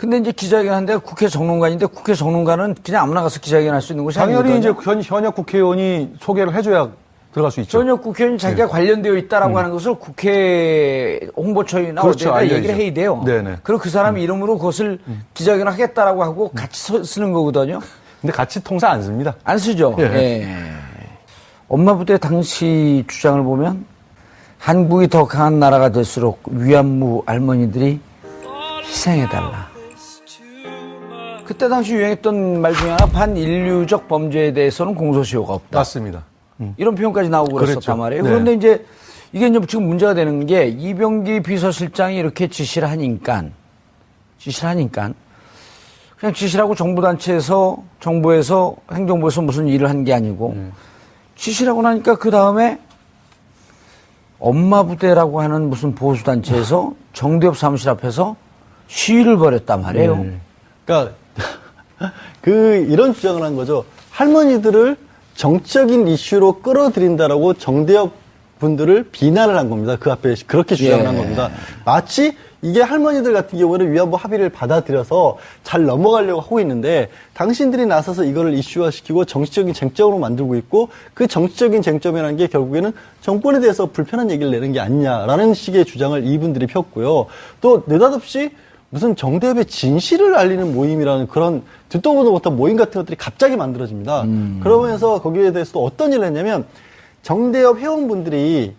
근데 이제 기자회견 한 데가 국회 정론관인데 국회 정론관은 그냥 아무나 가서 기자회견 할 수 있는 곳이 당연히 아니거든요. 이제 현역 국회의원이 소개를 해줘야 들어갈 수 있죠. 현역 국회의원이 자기가 관련되어 있다라고 하는 것을 국회 홍보처나 그렇죠, 어디에다 얘기를 해야 돼요. 네네. 그리고 그 사람 이름으로 그것을 기자회견을 하겠다라고 하고 같이 쓰는 거거든요. 근데 같이 통사 안 씁니다. 안 쓰죠. 예. 예. 엄마 부대 당시 주장을 보면 한국이 더 강한 나라가 될수록 위안부 할머니들이 희생해달라. 그때 당시 유행했던 말 중에 하나 반인류적 범죄에 대해서는 공소시효가 없다. 맞습니다. 이런 표현까지 나오고 그랬었단 그랬죠. 말이에요. 네. 그런데 이제 이게 이제 지금 문제가 되는 게 이병기 비서실장이 이렇게 지시를 하니까 그냥 지시를 하고 정부에서 행정부에서 무슨 일을 한 게 아니고 지시를 하고 나니까 그 다음에 엄마 부대라고 하는 무슨 보수단체에서 정대협 사무실 앞에서 시위를 벌였단 말이에요. 그러니까 이런 주장을 한 거죠. 할머니들을 정치적인 이슈로 끌어들인다라고 정대협 분들을 비난을 한 겁니다. 그 앞에 그렇게 주장을 한 겁니다. 마치 이게 할머니들 같은 경우는 위안부 합의를 받아들여서 잘 넘어가려고 하고 있는데 당신들이 나서서 이거를 이슈화시키고 정치적인 쟁점으로 만들고 있고 그 정치적인 쟁점이라는 게 결국에는 정권에 대해서 불편한 얘기를 내는 게 아니냐라는 식의 주장을 이분들이 폈고요. 또 느닷없이 무슨 정대협의 진실을 알리는 모임이라는 그런 듣도 보도 못한 모임 같은 것들이 갑자기 만들어집니다. 그러면서 거기에 대해서도 어떤 일을 했냐면 정대협 회원분들이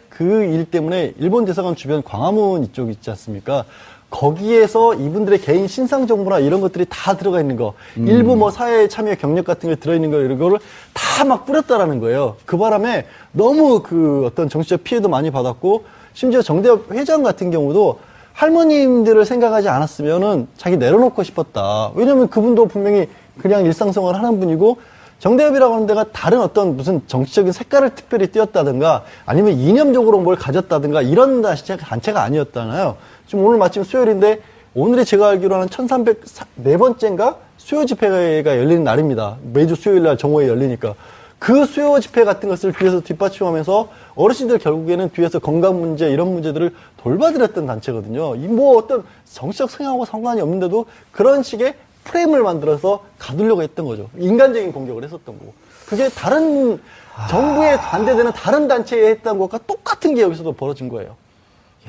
그 일 때문에 일본 대사관 주변 광화문 이쪽 있지 않습니까? 거기에서 이분들의 개인 신상 정보나 이런 것들이 다 들어가 있는 거, 일부 뭐 사회 참여 경력 같은 게 들어있는 거 이런 거를 다 막 뿌렸다라는 거예요. 그 바람에 너무 그 어떤 정치적 피해도 많이 받았고 심지어 정대협 회장 같은 경우도 할머님들을 생각하지 않았으면은 자기 내려놓고 싶었다. 왜냐면 그분도 분명히 그냥 일상생활 하는 분이고 정대협이라고 하는 데가 다른 어떤 무슨 정치적인 색깔을 특별히 띄었다든가 아니면 이념적으로 뭘 가졌다든가 이런 단체가 아니었잖아요. 지금 오늘 마침 수요일인데 오늘이 제가 알기로는 1304번째인가 수요 집회가 열리는 날입니다. 매주 수요일 날 정오에 열리니까. 그 수요 집회 같은 것을 뒤에서 뒷받침하면서 어르신들 결국에는 뒤에서 건강 문제 이런 문제들을 돌봐드렸던 단체거든요. 이 뭐 어떤 정치적 성향하고 상관이 없는데도 그런 식의 프레임을 만들어서 가두려고 했던 거죠. 인간적인 공격을 했었던 거고. 그게 다른 정부에 반대되는 다른 단체에 했던 것과 똑같은 게 여기서도 벌어진 거예요.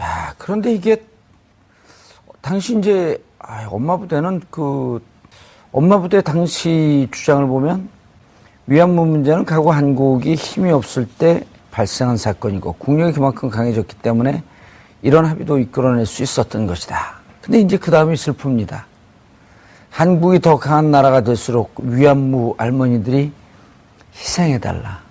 야, 그런데 이게 당시 이제 엄마 부대는 엄마 부대 당시 주장을 보면 위안부 문제는 과거 한국이 힘이 없을 때 발생한 사건이고 국력이 그만큼 강해졌기 때문에 이런 합의도 이끌어낼 수 있었던 것이다. 근데 이제 그 다음이 슬픕니다. 한국이 더 강한 나라가 될수록 위안부 할머니들이 희생해달라.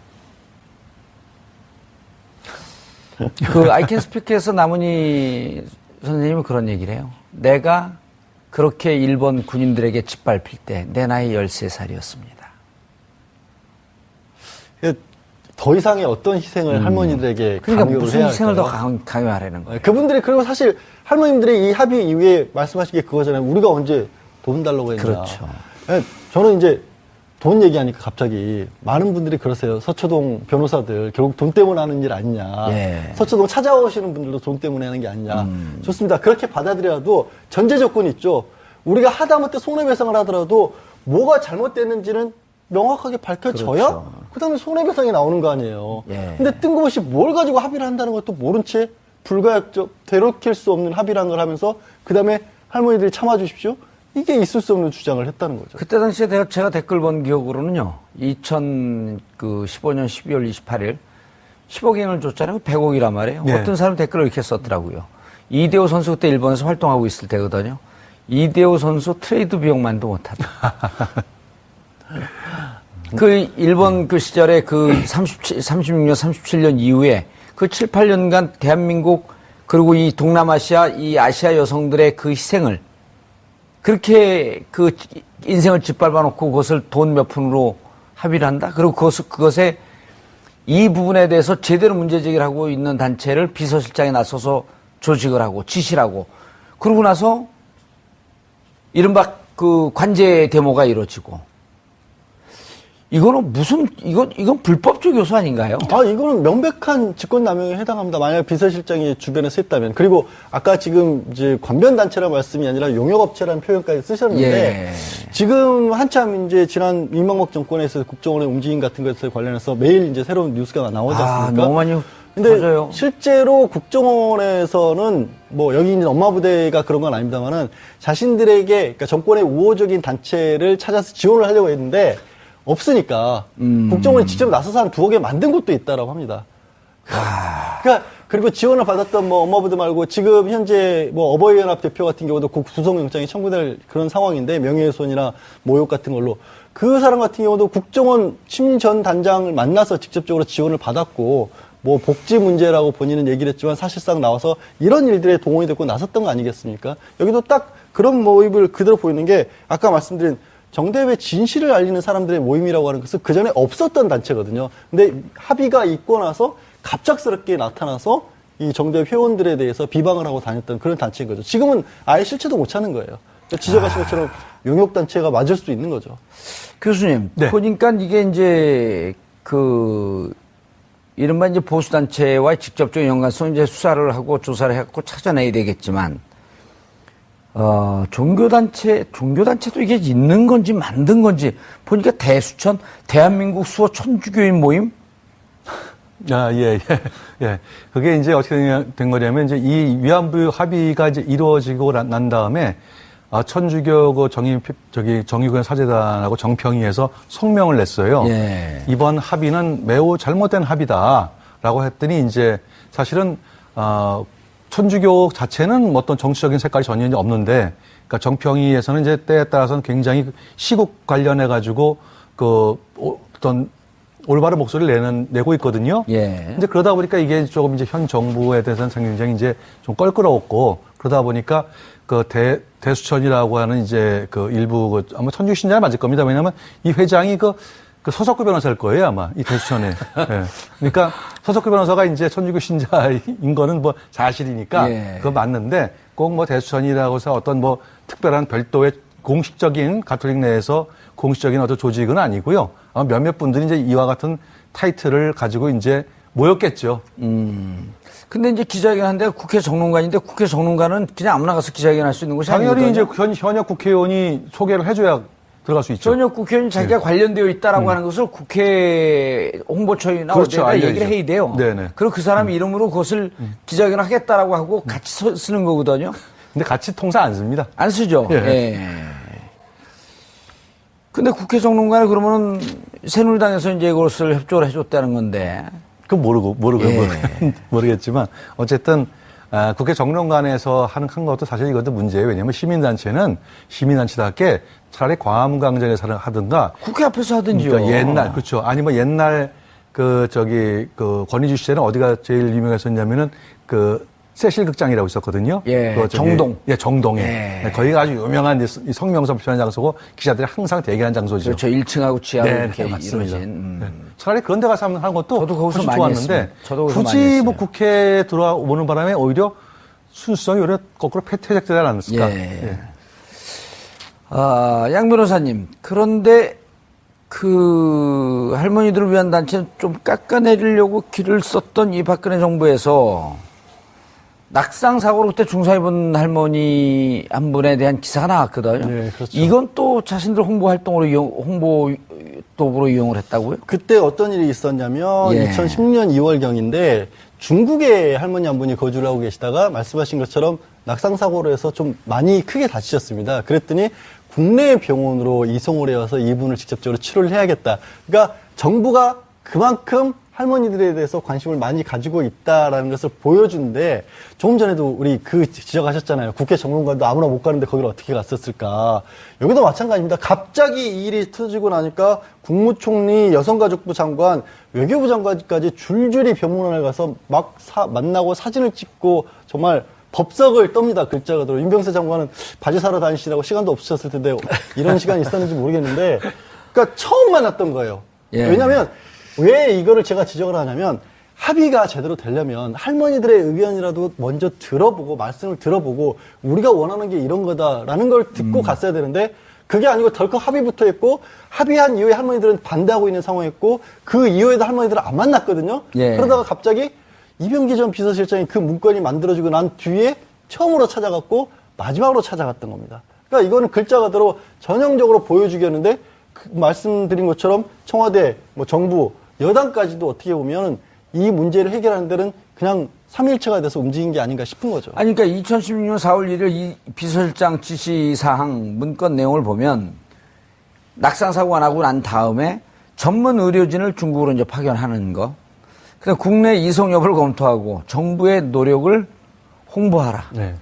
I Can Speak에서 남은희 선생님은 그런 얘기를 해요. 내가 그렇게 일본 군인들에게 짓밟힐 때 내 나이 13살이었습니다. 더 이상의 어떤 희생을 할머니들에게 그러니까 강요를 무슨 해야 희생을 더 할까요? 강요하라는 거예요. 그분들이 그리고 사실 할머님들이 이 합의 이후에 말씀하신 게 그거잖아요. 우리가 언제 돈 달라고 했냐. 그렇죠. 저는 이제 돈 얘기하니까 갑자기 많은 분들이 그러세요. 서초동 변호사들 결국 돈 때문에 하는 일 아니냐. 예. 서초동 찾아오시는 분들도 돈 때문에 하는 게 아니냐. 좋습니다. 그렇게 받아들여도 전제 조건이 있죠. 우리가 하다못해 손해배상을 하더라도 뭐가 잘못됐는지는 명확하게 밝혀져야 그렇죠. 그다음에 손해배상이 나오는 거 아니에요. 예. 근데 뜬금없이 뭘 가지고 합의를 한다는 것도 모른 채 불가역적 되돌릴 수 없는 합의라는 걸 하면서 그다음에 할머니들이 참아주십시오. 이게 있을 수 없는 주장을 했다는 거죠. 그때 당시에 제가 댓글 본 기억으로는요. 2015년 12월 28일 10억엔을 줬잖아요. 100억이란 말이에요. 네. 어떤 사람 댓글을 이렇게 썼더라고요. 이대호 선수 그때 일본에서 활동하고 있을 때거든요. 이대호 선수 트레이드 비용만도 못하다. 그 일본 그 시절에 그 36년, 37년 이후에 그 7, 8년간 대한민국 그리고 이 동남아시아, 이 아시아 여성들의 그 희생을 그렇게 그 인생을 짓밟아 놓고 그것을 돈 몇 푼으로 합의를 한다? 그리고 그것에 이 부분에 대해서 제대로 문제 제기를 하고 있는 단체를 비서실장에 나서서 조직을 하고 지시를 하고 그러고 나서 이른바 그 관제 데모가 이루어지고 이거는 이건 불법적 요소 아닌가요? 이거는 명백한 직권남용에 해당합니다. 만약 비서실장이 주변에 서 있다면. 그리고 아까 지금 이제 관변단체라는 말씀이 아니라 용역업체라는 표현까지 쓰셨는데, 지금 한참 이제 지난 이명박 정권에서 국정원의 움직임 같은 것에 관련해서 매일 이제 새로운 뉴스가 나오지 않습니까? 너무 많이 근데 맞아요. 실제로 국정원에서는 뭐 여기 있는 엄마부대가 그런 건 아닙니다만은 자신들에게 그러니까 정권의 우호적인 단체를 찾아서 지원을 하려고 했는데 없으니까 국정원이 직접 나서서 한 2억 개 만든 곳도 있다라고 합니다. 그러니까 그리고 지원을 받았던 뭐 엄마부대 말고 지금 현재 뭐 어버이연합 대표 같은 경우도 구속영장이 청구될 그런 상황인데 명예훼손이나 모욕 같은 걸로 그 사람 같은 경우도 국정원 심 전 단장을 만나서 직접적으로 지원을 받았고 뭐 복지 문제라고 본인은 얘기를 했지만 사실상 나와서 이런 일들에 동원이 됐고 나섰던 거 아니겠습니까? 여기도 딱 그런 모임을 그대로 보이는 게 아까 말씀드린 정대협의 진실을 알리는 사람들의 모임이라고 하는 것은 그 전에 없었던 단체거든요. 근데 합의가 있고 나서 갑작스럽게 나타나서 이 정대협 회원들에 대해서 비방을 하고 다녔던 그런 단체인 거죠. 지금은 아예 실체도 못 찾는 거예요. 지적하신 것처럼 용역단체가 맞을 수 있는 거죠. 교수님, 네. 보니까 이게 이제 이른바 이제 보수단체와 직접적인 연관성 이제 수사를 하고 조사를 해갖고 찾아내야 되겠지만, 종교단체도 이게 있는 건지 만든 건지 보니까 대수천, 대한민국 수호 천주교인 모임? 예. 그게 이제 어떻게 된 거냐면, 이제 이 위안부 합의가 이제 이루어지고 난 다음에, 천주교 정의구현 사재단하고 정평위에서 성명을 냈어요. 예. 이번 합의는 매우 잘못된 합의다라고 했더니 이제 사실은, 천주교 자체는 어떤 정치적인 색깔이 전혀 없는데, 그러니까 정평위에서는 이제 때에 따라서는 굉장히 시국 관련해가지고 어떤 올바른 목소리를 내고 있거든요. 예. 이제 그러다 보니까 이게 조금 이제 현 정부에 대해서는 굉장히 이제 좀 껄끄러웠고, 그러다 보니까 대수천이라고 하는 이제 일부 아마 천주교 신자가 맞을 겁니다. 왜냐하면 이 회장이 서석구 변호사일 거예요, 아마. 이 대수천에. 예. 그러니까 서석구 변호사가 이제 천주교 신자인 거는 뭐 사실이니까 그거 맞는데 꼭 뭐 대수천이라고 해서 어떤 뭐 특별한 별도의 공식적인 가톨릭 내에서 공식적인 어떤 조직은 아니고요. 아마 몇몇 분들이 이제 이와 같은 타이틀을 가지고 이제 모였겠죠. 근데 이제 기자회견 하는데 국회 정론관인데 국회 정론관은 그냥 아무나 가서 기자회견 할 수 있는 곳이 당연히 아니거든요. 이제 현역 국회의원이 소개를 해줘야 들어갈 수 있죠. 전역 국회의원이 자기가 관련되어 있다라고 하는 것을 국회 홍보처나 그렇죠, 어디에다 알려야죠. 얘기를 해야 돼요. 네네. 그리고 그 사람 이름으로 그것을 기자회견을 하겠다라고 하고 같이 쓰는 거거든요. 근데 같이 통사 안 씁니다. 안 쓰죠. 예. 근데 국회 정론관에 그러면은 새누리당에서 이제 이것을 협조를 해줬다는 건데. 그건 모르겠지만 어쨌든 국회 정론관에서 한 것도 사실 이것도 문제예요. 왜냐하면 시민단체는 시민단체답게 차라리 광화문광장에서 하든가 국회 앞에서 하든지요. 그러니까 옛날 권위주 시절에 어디가 제일 유명했었냐면은 세실극장이라고 있었거든요. 정동. 정동에. 예. 거기가 아주 유명한 성명서 표현 장소고 기자들이 항상 대기하는 장소죠. 그렇죠. 1층하고 지하로 이렇게 맞습니다. 이루어진. 차라리 그런 데 가서 하는 것도 저도 거기서 훨씬 많이 좋았는데 했습니다. 저도 거기서 많이 굳이 했어요. 뭐 국회에 들어오는 바람에 오히려 순수성이 오히려 거꾸로 퇴색되지 않았을까. 양 변호사님, 그런데 할머니들을 위한 단체는 좀 깎아내리려고 길을 썼던 이 박근혜 정부에서 낙상 사고로 그때 중사 입은 할머니 한 분에 대한 기사가 나왔거든요. 네, 그렇죠. 이건 또 자신들 홍보 활동으로 홍보 도구로 이용을 했다고요? 그때 어떤 일이 있었냐면 2010년 2월경인데 중국에 할머니 한 분이 거주를 하고 계시다가 말씀하신 것처럼 낙상 사고로 해서 좀 많이 크게 다치셨습니다. 그랬더니 국내 병원으로 이송을 해와서 이분을 직접적으로 치료를 해야겠다. 그러니까 정부가 그만큼 할머니들에 대해서 관심을 많이 가지고 있다라는 것을 보여주는데 조금 전에도 우리 지적하셨잖아요. 국회 정론관도 아무나 못 가는데 거기를 어떻게 갔었을까. 여기도 마찬가지입니다. 갑자기 이 일이 터지고 나니까 국무총리, 여성가족부 장관, 외교부 장관까지 줄줄이 병문안을 가서 막 만나고 사진을 찍고 정말 법석을 떱니다. 글자 그대로. 윤병세 장관은 바지 사러 다니시라고 시간도 없으셨을 텐데 이런 시간이 있었는지 모르겠는데 그러니까 처음 만났던 거예요. 왜냐하면 왜 이거를 제가 지적을 하냐면 합의가 제대로 되려면 할머니들의 의견이라도 먼저 들어보고 말씀을 들어보고 우리가 원하는 게 이런 거다라는 걸 듣고 갔어야 되는데 그게 아니고 덜컥 합의부터 했고 합의한 이후에 할머니들은 반대하고 있는 상황이었고 그 이후에도 할머니들은 안 만났거든요. 예. 그러다가 갑자기 이병기 전 비서실장이 그 문건이 만들어지고 난 뒤에 처음으로 찾아갔고 마지막으로 찾아갔던 겁니다. 그러니까 이거는 글자 그대로 전형적으로 보여주겠는데 말씀드린 것처럼 청와대, 뭐 정부, 여당까지도 어떻게 보면 이 문제를 해결하는 데는 그냥 삼일체가 돼서 움직인 게 아닌가 싶은 거죠. 아니, 그러니까 2016년 4월 1일 이 비서실장 지시사항 문건 내용을 보면 낙상사고가 나고 난 다음에 전문 의료진을 중국으로 이제 파견하는 거. 그다음 국내 이송 여부를 검토하고 정부의 노력을 홍보하라. 네.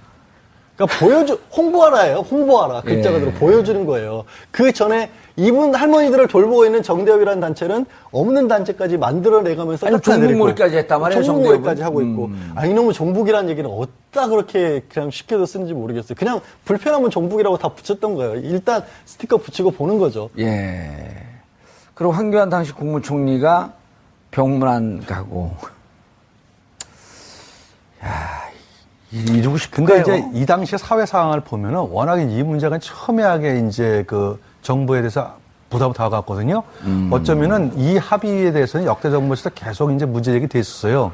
그러니까 홍보하라예요. 홍보하라. 글자 그대로 보여주는 거예요. 그 전에 이분 할머니들을 돌보고 있는 정대협이라는 단체는 없는 단체까지 만들어내가면서 아니, 종북몰이까지 했단 말이에요. 종북몰이까지 하고 있고. 아, 이놈의 종북이라는 얘기는 어디다 그렇게 그냥 쉽게도 쓰는지 모르겠어요. 그냥 불편하면 종북이라고 다 붙였던 거예요. 일단 스티커 붙이고 보는 거죠. 예. 그리고 황교안 당시 국무총리가 병문안 가고. 야, 이러고 싶은가요? 근데 이제 이 당시 사회 상황을 보면은 워낙 이 문제가 첨예하게 이제 그 정부에 대해서 부담이 다가갔거든요. 어쩌면은 이 합의에 대해서는 역대 정부에서 계속 이제 문제 제기돼 있었어요.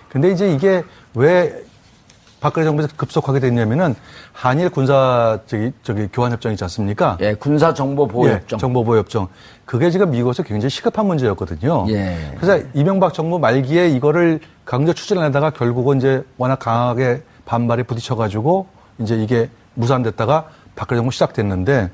근데 이제 이게 왜 박근혜 정부에서 급속하게 됐냐면은 한일 군사 교환협정 있지 않습니까? 예, 군사정보보호협정. 예, 정보보호협정. 그게 지금 미국에서 굉장히 시급한 문제였거든요. 예. 그래서 이명박 정부 말기에 이거를 강조 추진하다가 결국은 이제 워낙 강하게 반발에 부딪혀가지고 이제 이게 무산됐다가 박근혜 정부 시작됐는데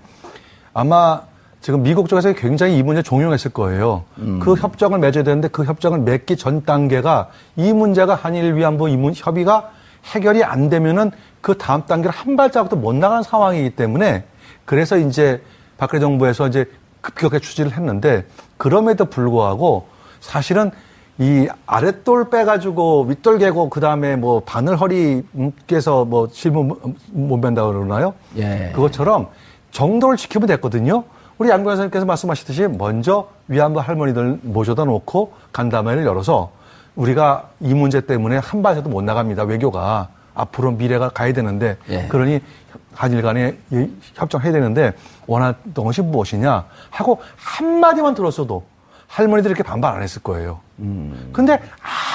아마 지금 미국 쪽에서 굉장히 이 문제 종용했을 거예요. 그 협정을 맺어야 되는데 그 협정을 맺기 전 단계가 이 문제가 한일 위안부 협의가 해결이 안 되면은 그 다음 단계를 한 발자국도 못 나가는 상황이기 때문에 그래서 이제 박근혜 정부에서 이제 급격하게 추진을 했는데 그럼에도 불구하고 사실은 이 아랫돌 빼가지고 윗돌 개고 그 다음에 뭐 바늘 허리 묶여서 뭐 실무 못 뺀다 그러나요? 예. 그것처럼 정도를 지키면 됐거든요. 우리 양 변호사님께서 말씀하셨듯이 먼저 위안부 할머니들 모셔다 놓고 간담회를 열어서 우리가 이 문제 때문에 한 발자도 못 나갑니다. 외교가 앞으로 미래가 가야 되는데 예. 그러니 한일 간에 협정해야 되는데 원하는 것이 무엇이냐 하고 한마디만 들었어도 할머니들이 이렇게 반발 안 했을 거예요. 근데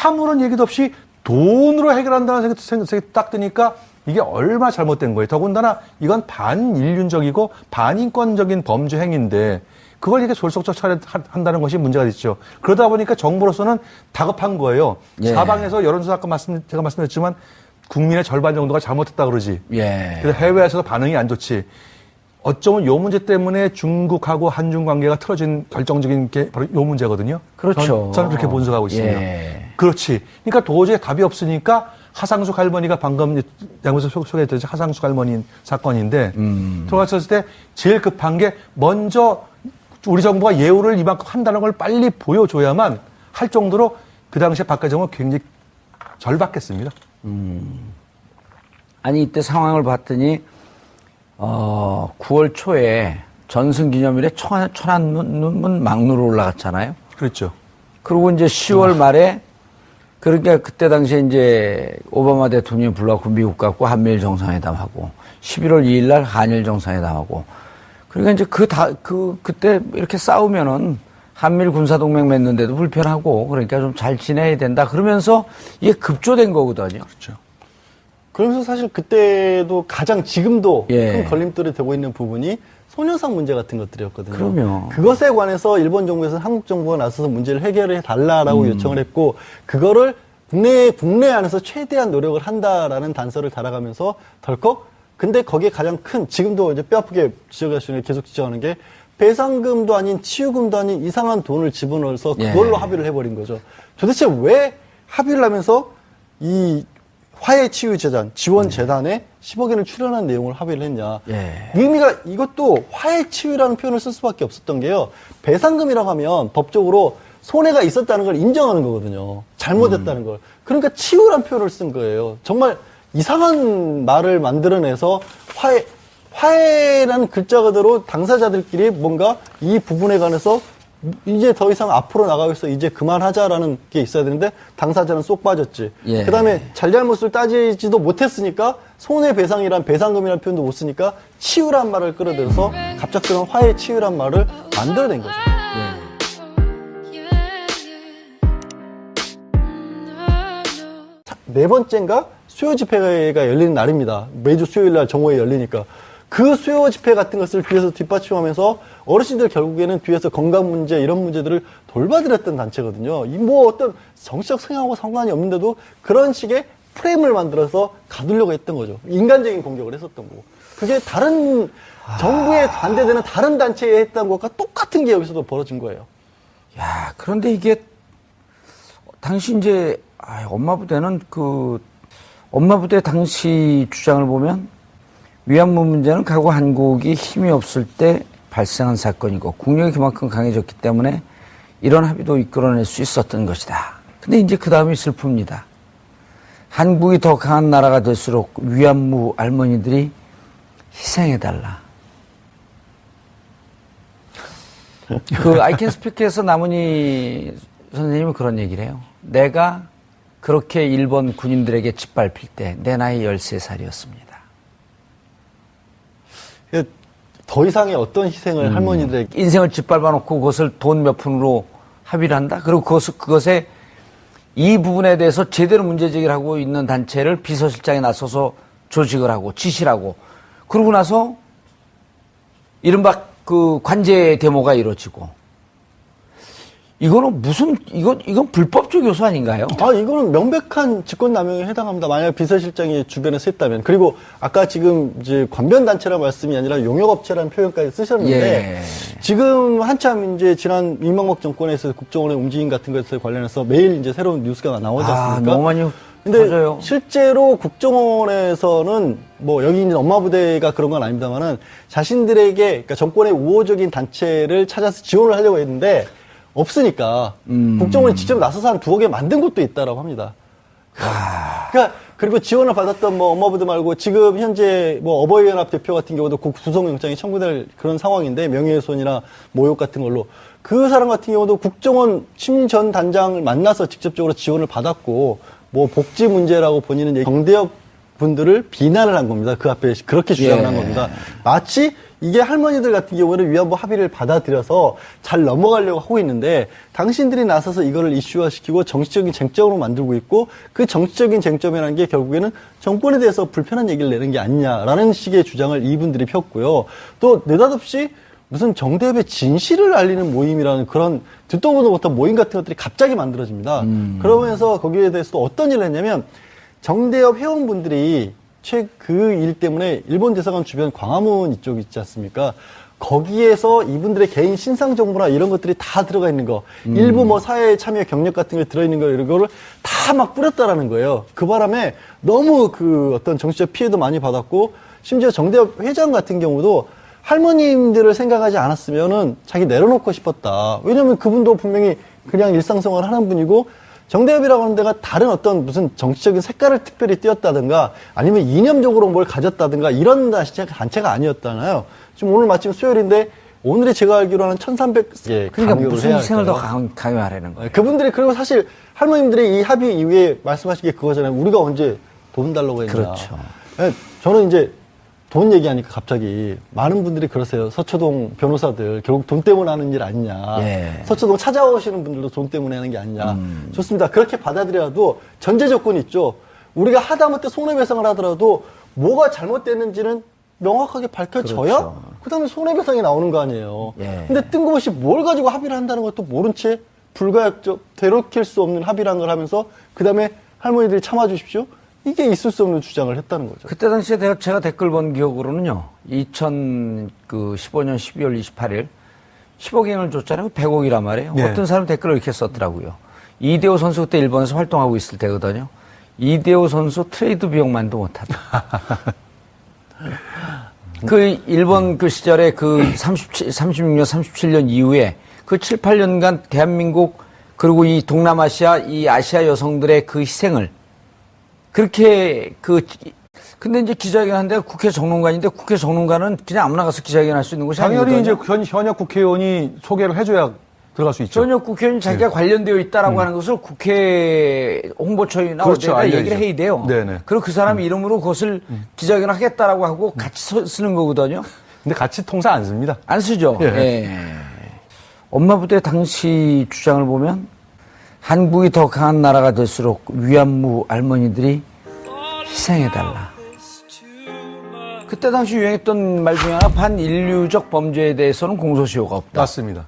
아무런 얘기도 없이 돈으로 해결한다는 생각이 딱 드니까 이게 얼마나 잘못된 거예요. 더군다나 이건 반인륜적이고 반인권적인 범죄 행위인데 그걸 이렇게 졸속적 처리한다는 것이 문제가 있죠. 그러다 보니까 정부로서는 다급한 거예요. 예. 사방에서 여론조사 아까 제가 말씀드렸지만 국민의 절반 정도가 잘못했다 그러지. 예. 그래서 해외에서도 반응이 안 좋지. 어쩌면 요 문제 때문에 중국하고 한중 관계가 틀어진 결정적인 게 바로 요 문제거든요. 그렇죠. 저는 그렇게 분석하고 있습니다. 예. 그렇지. 그러니까 도저히 답이 없으니까 하상숙 할머니가 방금 양에서 소개했듯이 하상숙 할머니 사건인데 돌아갔을 때 제일 급한 게 먼저 우리 정부가 예우를 이만큼 한다는 걸 빨리 보여줘야만 할 정도로 그 당시에 박근혜 정부가 굉장히 절박했습니다. 아니, 이때 상황을 봤더니 9월 초에 전승기념일에 천안문 막루로 올라갔잖아요. 그렇죠. 그리고 이제 10월 말에 그러니까 그때 당시에 이제 오바마 대통령이 불러갖고 미국 갔고 한미일 정상회담하고 11월 2일 날 한일 정상회담하고 그러니까 이제 그때 이렇게 싸우면은 한미일 군사동맹 맺는데도 불편하고 그러니까 좀 잘 지내야 된다 그러면서 이게 급조된 거거든요. 그렇죠. 그러면서 사실 그때도 가장 지금도 예. 큰 걸림돌이 되고 있는 부분이 소녀상 문제 같은 것들이었거든요. 그럼요. 그것에 관해서 일본 정부에서는 한국 정부가 나서서 문제를 해결해 달라라고 요청을 했고 그거를 국내 안에서 최대한 노력을 한다라는 단서를 달아가면서 덜컥 근데 거기에 가장 큰 지금도 이제 뼈아프게 지적하시는 계속 지적하는 게 배상금도 아닌 치유금도 아닌 이상한 돈을 집어넣어서 그걸로 예. 합의를 해버린 거죠. 도대체 왜 합의를 하면서 이 화해치유재단, 지원재단에 10억 원을 출연한 내용을 합의를 했냐. 예. 의미가 이것도 화해치유라는 표현을 쓸 수밖에 없었던 게요. 배상금이라고 하면 법적으로 손해가 있었다는 걸 인정하는 거거든요. 잘못했다는 걸. 그러니까 치유라는 표현을 쓴 거예요. 정말 이상한 말을 만들어내서 화해라는 글자 그대로 당사자들끼리 뭔가 이 부분에 관해서 이제 더 이상 앞으로 나가겠어. 이제 그만하자라는 게 있어야 되는데 당사자는 쏙 빠졌지. 예. 그다음에 잘잘못을 따지지도 못했으니까 손해배상이란 배상금이라는 표현도 못 쓰니까 치유란 말을 끌어들여서 갑작스러운 화해 치유란 말을 만들어낸 거죠. 네 번째인가 수요 집회가 열리는 날입니다. 매주 수요일 날 정오에 열리니까 그 수요 집회 같은 것을 뒤에서 뒷받침하면서 어르신들 결국에는 뒤에서 건강 문제 이런 문제들을 돌봐드렸던 단체거든요. 이 뭐 어떤 정치적 성향하고 상관이 없는데도 그런 식의 프레임을 만들어서 가두려고 했던 거죠. 인간적인 공격을 했었던 거고. 그게 다른 정부에 반대되는 다른 단체에 했던 것과 똑같은 게 여기서도 벌어진 거예요. 야, 그런데 이게 당시 이제 엄마 부대는 엄마 부대 당시 주장을 보면 위안부 문제는 과거 한국이 힘이 없을 때 발생한 사건이고 국력이 그만큼 강해졌기 때문에 이런 합의도 이끌어낼 수 있었던 것이다. 근데 이제 그 다음이 슬픕니다. 한국이 더 강한 나라가 될수록 위안부 할머니들이 희생해달라. I Can Speak에서 남은희 선생님은 그런 얘기를 해요. 내가 그렇게 일본 군인들에게 짓밟힐 때 내 나이 13살이었습니다. 더 이상의 어떤 희생을 할머니들에게 인생을 짓밟아 놓고 그것을 돈 몇 푼으로 합의를 한다? 그리고 그것에 이 부분에 대해서 제대로 문제제기를 하고 있는 단체를 비서실장에 나서서 조직을 하고 지시를 하고 그러고 나서 이른바 그 관제 데모가 이루어지고 이거는 이건 불법적 요소 아닌가요? 이거는 명백한 직권남용에 해당합니다. 만약 비서실장이 주변에서 했다면. 그리고 아까 지금 이제 관변단체라는 말씀이 아니라 용역업체라는 표현까지 쓰셨는데, 지금 한참 이제 지난 이명박 정권에서 국정원의 움직임 같은 것에 관련해서 매일 이제 새로운 뉴스가 나오지 않습니까? 너무 많이 근데 터져요. 실제로 국정원에서는 뭐 여기 있는 엄마 부대가 그런 건 아닙니다만은 자신들에게 그러니까 정권의 우호적인 단체를 찾아서 지원을 하려고 했는데 없으니까 국정원이 직접 나서서 한 2억 개 만든 곳도 있다라고 합니다. 그러니까 그리고 지원을 받았던 뭐 엄마 부대 말고 지금 현재 뭐 어버이연합 대표 같은 경우도 구속영장이 청구될 그런 상황인데 명예훼손이나 모욕 같은 걸로 그 사람 같은 경우도 국정원 심 전 단장을 만나서 직접적으로 지원을 받았고 뭐 복지 문제라고 본인은 정대협 분들을 비난을 한 겁니다. 그 앞에 그렇게 주장을 한 겁니다. 마치 이게 할머니들 같은 경우는 위안부 합의를 받아들여서 잘 넘어가려고 하고 있는데 당신들이 나서서 이거를 이슈화시키고 정치적인 쟁점으로 만들고 있고 그 정치적인 쟁점이라는 게 결국에는 정권에 대해서 불편한 얘기를 내는 게 아니냐라는 식의 주장을 이분들이 폈고요. 또 느닷없이 무슨 정대협의 진실을 알리는 모임이라는 그런 듣도 보도 못한 모임 같은 것들이 갑자기 만들어집니다. 그러면서 거기에 대해서 또 어떤 일을 했냐면 정대협 회원분들이 그 일 때문에 일본 대사관 주변 광화문 이쪽 있지 않습니까? 거기에서 이분들의 개인 신상 정보나 이런 것들이 다 들어가 있는 거, 일부 뭐 사회 참여 경력 같은 게 들어있는 거 이런 거를 다 막 뿌렸다라는 거예요. 그 바람에 너무 그 어떤 정치적 피해도 많이 받았고 심지어 정대협 회장 같은 경우도 할머님들을 생각하지 않았으면은 자기 내려놓고 싶었다. 왜냐면 그분도 분명히 그냥 일상생활 하는 분이고 정대협이라고 하는 데가 다른 어떤 무슨 정치적인 색깔을 특별히 띄었다든가 아니면 이념적으로 뭘 가졌다든가 이런 단체가 아니었잖아요. 지금 오늘 마침 수요일인데 오늘이 제가 알기로는 1300, 그러니까 무슨 희생을 더 강요하라는 거예요. 그분들이 그리고 사실 할머님들이 이 합의 이후에 말씀하신 게 그거잖아요. 우리가 언제 돈 달라고 했냐. 그렇죠. 저는 이제 돈 얘기하니까 갑자기 많은 분들이 그러세요. 서초동 변호사들 결국 돈 때문에 하는 일 아니냐. 서초동 찾아오시는 분들도 돈 때문에 하는 게 아니냐. 좋습니다. 그렇게 받아들여도 전제 조건이 있죠. 우리가 하다못해 손해배상을 하더라도 뭐가 잘못됐는지는 명확하게 밝혀져야 그렇죠. 그다음에 손해배상이 나오는 거 아니에요. 근데 뜬금없이 뭘 가지고 합의를 한다는 것도 모른 채 불가역적 되돌킬 수 없는 합의라는 걸 하면서 그다음에 할머니들이 참아주십시오. 이게 있을 수 없는 주장을 했다는 거죠. 그때 당시에 제가 댓글 본 기억으로는요, 2015년 12월 28일 10억엔을 줬잖아요. 100억이란 말이에요. 어떤 사람 댓글을 이렇게 썼더라고요. 이대호 선수 그때 일본에서 활동하고 있을 때거든요. 이대호 선수 트레이드 비용만도 못하다. 그 일본 그 시절에 그 36년, 37년 이후에 그 7, 8년간 대한민국 그리고 이 동남아시아, 이 아시아 여성들의 그 희생을 그렇게 근데 이제 기자회견 한 데가 국회 정론관인데 국회 정론관은 그냥 아무나 가서 기자회견 할 수 있는 곳이 당연히 아니거든요. 이제 현역 국회의원이 소개를 해줘야 들어갈 수 있죠. 전역 국회의원 자기가 관련되어 있다라고 하는 것을 국회 홍보처이나 그렇죠. 어디에다 알려야죠. 얘기를 해야 돼요. 네네. 그리고 그 사람 이름으로 그것을 기자회견을 하겠다라고 하고 같이 쓰는 거거든요. 근데 같이 통상 안 씁니다. 안 쓰죠. 예. 예. 엄마 부대 당시 주장을 보면 한국이 더 강한 나라가 될수록 위안부 할머니들이 희생해달라. 그때 당시 유행했던 말 중에 하나 반인류적 범죄에 대해서는 공소시효가 없다. 맞습니다.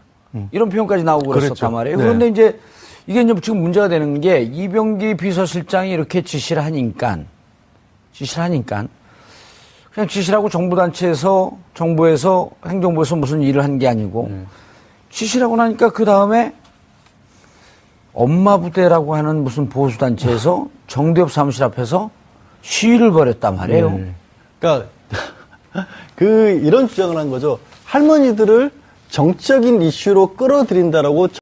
이런 표현까지 나오고 그랬었단 그랬죠. 말이에요. 네. 그런데 이제 이게 이제 지금 문제가 되는 게 이병기 비서실장이 이렇게 지시를 하니까 그냥 지시를 하고 정부단체에서 정부에서 행정부에서 무슨 일을 한 게 아니고 지시를 하고 나니까 그 다음에 엄마 부대라고 하는 무슨 보수단체에서 정대협 사무실 앞에서 시위를 벌였단 말이에요. 그러니까 이런 주장을 한 거죠. 할머니들을 정적인 이슈로 끌어들인다라고